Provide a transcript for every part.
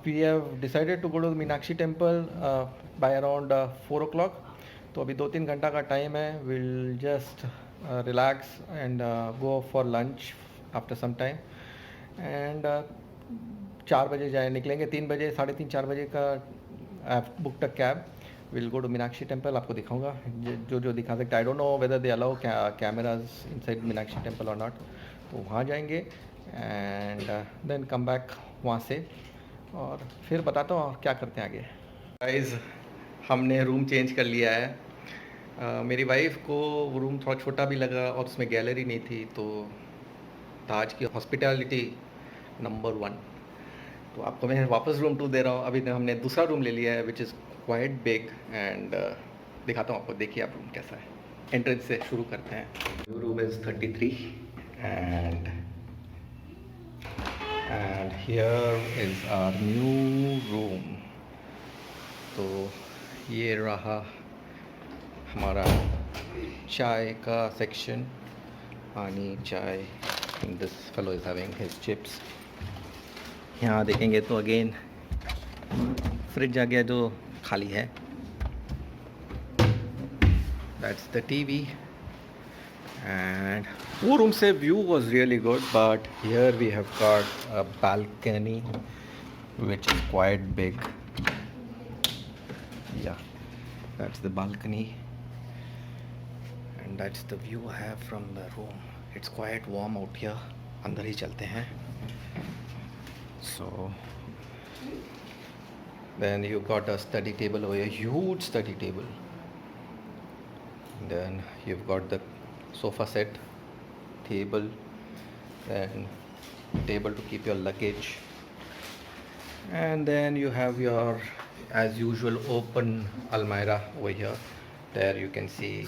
we have decided to go to the Meenakshi temple by around 4 o'clock. तो अभी 2-3 घंटा का टाइम है. We'll just relax and go for lunch after some time. And 4 बजे जाए निकलेंगे. 3 बजे 3:30-4 बजे का book the cab. We'll go to Meenakshi temple. आपको दिखाऊंगा जो दिखा सकते. I don't know whether they allow cameras inside Meenakshi temple or not. तो वहाँ जाएंगे and then come back वहाँ से और फिर बताता हूँ क्या करते हैं आगे. गाइस, हमने रूम चेंज कर लिया है. मेरी वाइफ को रूम थोड़ा छोटा भी लगा और उसमें गैलरी नहीं थी. तो ताज की हॉस्पिटैलिटी नंबर 1. तो आपको मैं वापस रूम 2 दे रहा हूँ. अभी हमने दूसरा रूम ले लिया है which is quite big and दिखाता हूँ आपको. देखिए आप रूम कैसा है. एंट्रेंस से शुरू करते हैं. Room is 33 and here is our new room. तो ये रहा हमारा चाय का सेक्शन. पानी चाय. This fellow is having his chips. यहाँ देखेंगे तो अगेन फ्रिज आ गया जो खाली है. That's the TV. And वो रूम से view was really good, but here we have got a balcony which is quite big. Yeah, that's the balcony and that's the view I have from the room. It's quite warm out here. अंदर ही चलते हैं. So then you got a study table over here, huge study table. Then you've got the sofa set, table, then table to keep your luggage, and then you have your as usual open almirah over here. There you can see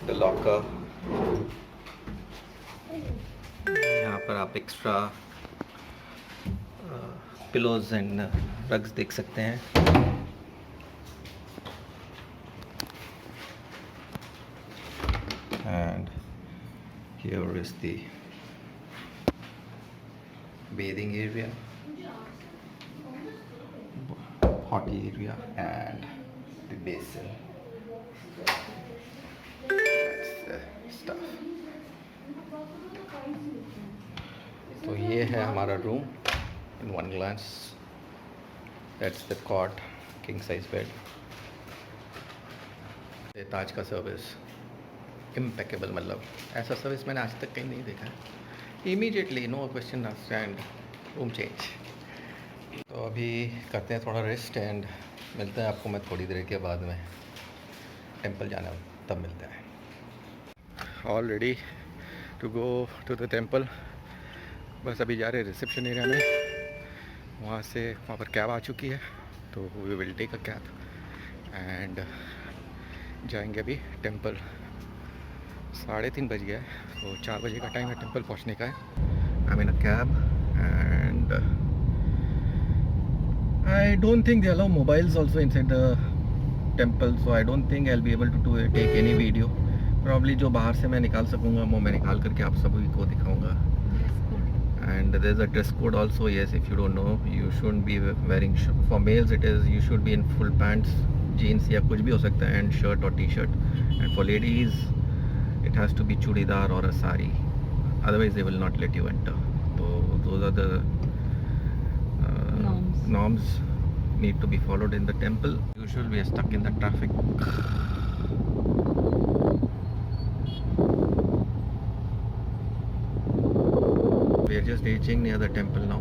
the locker. यहाँ पर आप extra pillows and rugs देख सकते हैं. And here is the bathing area, potty area, and the basin. That's the stuff. तो ये है हमारा room in one glance. That's the cot, king size bed. ये ताज का सर्विस इम्पेकेबल. मतलब ऐसा सर्विस मैंने आज तक कहीं नहीं देखा है. Immediately no question asked and room change. तो अभी करते हैं थोड़ा रेस्ट एंड मिलते हैं आपको मैं थोड़ी देर के बाद में. टेंपल जाना तब मिलते हैं. All ready to go to the temple. बस अभी जा रहे हैं रिसेप्शन एरिया में. वहाँ पर कैब आ चुकी है तो we will take a cab and जाएंगे अभी टेंपल. 3:30 बज गया है. तो 4 बजे का टाइम है टेंपल पहुंचने का है. I mean a cab and I don't think they allow mobiles also inside the temple. So I don't think I will be able to take any video. Probably जो बाहर से मैं निकाल सकूँगा वो मैं निकाल करके आप सभी को दिखाऊँगा. And there is a dress code also. Yes, if you don't know you should be wearing. For males it is you should be in full pants, jeans या कुछ भी हो सकता है, एंड शर्ट और T shirt. And for ladies it has to be chudidar or a sari, otherwise they will not let you enter. So those are the norms need to be followed in the temple. Usually we are stuck in the traffic. We are just reaching near the temple now.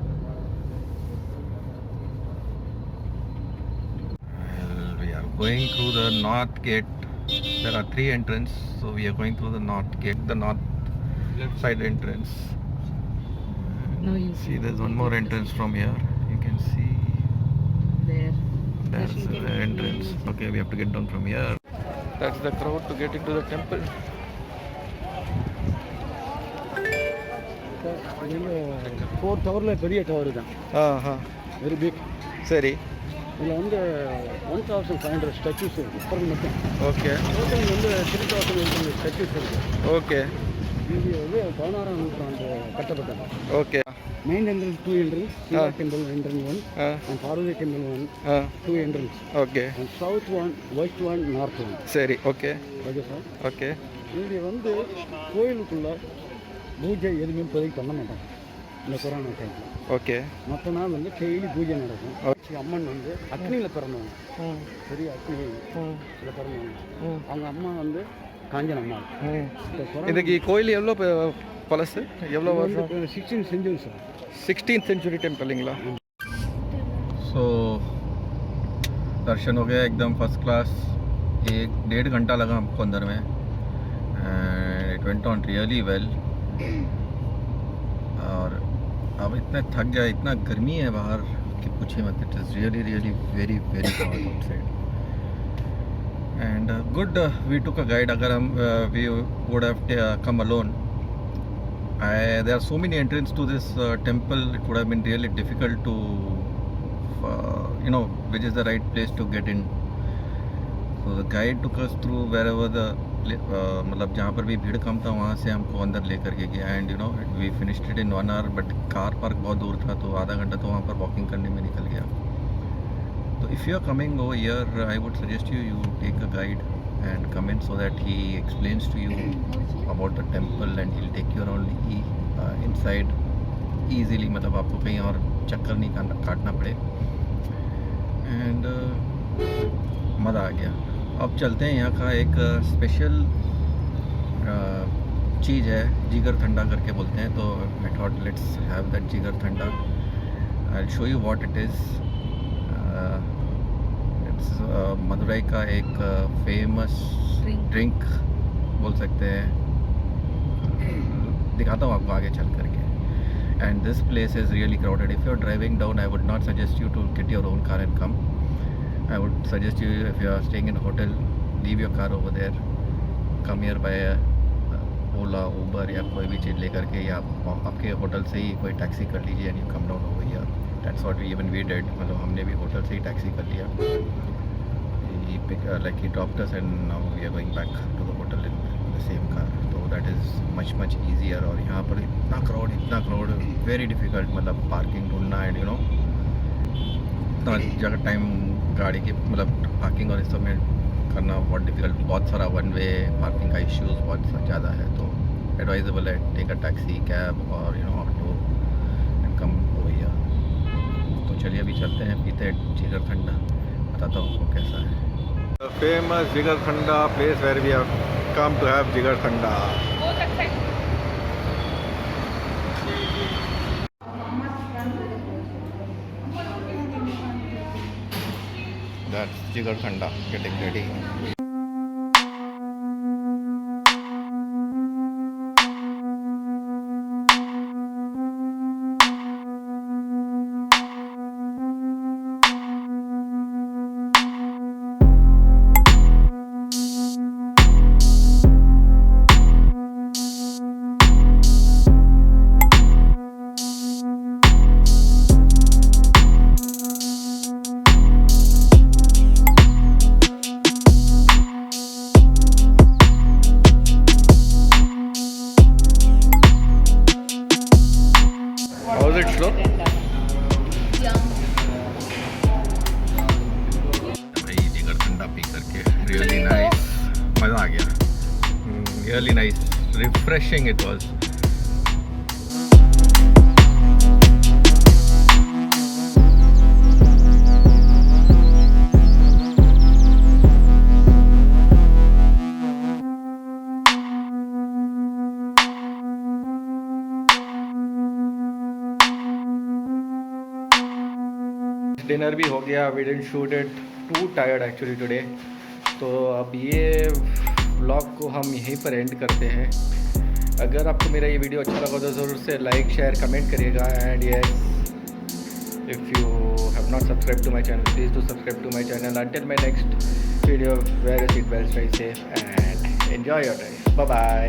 Well, we are going through the north gate. There are 3 entrances, so we are going through the north gate, the north left side entrance. No, you see there's one more entrance from here. You can see there's the entrance. Okay, we have to get down from here. That's the crowd to get into the temple. Fourth tower பெரிய tower தான். Very big. சரி. இதில் வந்து 1500 statues இருக்குது இப்போ மட்டும். Okay. Total வந்து 3800 statues இருக்குது. ஓகே. இது வந்து 16ஆம் நூற்றாண்டு கட்டப்பட்டது. Okay. Main entrance 2 entrance, Shiva temple entrance 1, and Parvati temple 1, 2 entrance. Okay And south one, west one, north one. சரி ஓகே ஓகே சார். ஓகே இங்கே வந்து கோயிலுக்குள்ள பூஜை எதுவுமே இப்போதைக்கு பண்ண மாட்டாங்க இந்த கொரோனா டைமில். ஓகே மற்ற நாள் வந்து டெய்லி பூஜை நடக்கும். அம்மன் வந்து அக்னியில் பிறந்தவங்க, பெரிய அக்னியில் பிறந்தவங்க. அவங்க அம்மா வந்து காஞ்சனம்மா. இதுக்கு கோயில் எவ்வளோ பழசு, எவ்வளோ வருஷம்? 16th century sir. 16th century टेम्पलिंगला. सो दर्शन हो गया एकदम फर्स्ट क्लास. 1-1.5 घंटा लगा हमको अंदर में. It went on really well. और अब इतना थक गया, इतना गर्मी है बाहर कि पूछिए मत. It is really really very very hot outside. And good we took a guide. अगर हम we would have come alone, there are so many entrances to this temple. It would have been really difficult to which is the right place to get in. So the guide took us through wherever the मतलब जहाँ पर भी भीड़ कम था वहाँ से हमको अंदर लेकर के गया. And we finished it in 1 hour, but car park बहुत दूर था तो आधा घंटा तो वहाँ पर वॉकिंग करने में निकल गया. तो if you are coming over here, I would suggest you take a guide and come in so that he explains to you about the temple and he'll take you around inside easily. मतलब आपको कहीं और चक्कर नहीं काटना पड़े. And मज़ा आ गया. अब चलते हैं. यहाँ का एक स्पेशल चीज़ है, जिगर ठंडा करके बोलते हैं. तो I thought let's have that जिगर ठंडा. I will show you what it is. Madurai का एक फेमस ड्रिंक बोल सकते हैं. दिखाता हूँ आपको आगे चल करके. And this place is really crowded. If you are driving down, I would not suggest you to get your own car and come. I would suggest you, if you are staying in hotel, leave your car over there, come here by Ola, Uber या कोई भी चीज़ लेकर के, या आपके hotel से ही कोई taxi कर लीजिए and you come down over here. That's what we did. मतलब हमने भी होटल से ही टैक्सी कर लिया. Like he dropped us and now we are going back to the hotel in the same car. So that is much easier. और यहाँ पर इतना crowd, very difficult. मतलब पार्किंग ढूंढना एंड इतना जगह टाइम गाड़ी की मतलब पार्किंग और इस सब में करना बहुत डिफिकल्ट. बहुत सारा वन वे पार्किंग का इश्यूज बहुत ज़्यादा है. तो एडवाइजेबल है टेक अ टैक्सी, कैब और auto and come over here. तो चलिए अभी चलते हैं, पीते हैं जिगर ठंडा. बताता हूँ आपको कैसा है. The famous Jigar Thanda place where we have come to have Jigar Thanda. That's Jigar Thanda getting ready. How's it, Shlo? भाई जिगर ठंडा पी करके रियली नाइस. मज़ा आ गया. Really nice, refreshing it was. Dinner भी हो गया. We didn't shoot it, too tired actually today. तो अब ये व्लॉग को हम यहीं पर एंड करते हैं. अगर आपको मेरा ये वीडियो अच्छा लगा तो ज़रूर से लाइक शेयर कमेंट करिएगा. And yes, if you have not subscribe to my channel, please do subscribe to my channel. Until my next video, where is it, well, stay safe and enjoy your drive. Bye bye.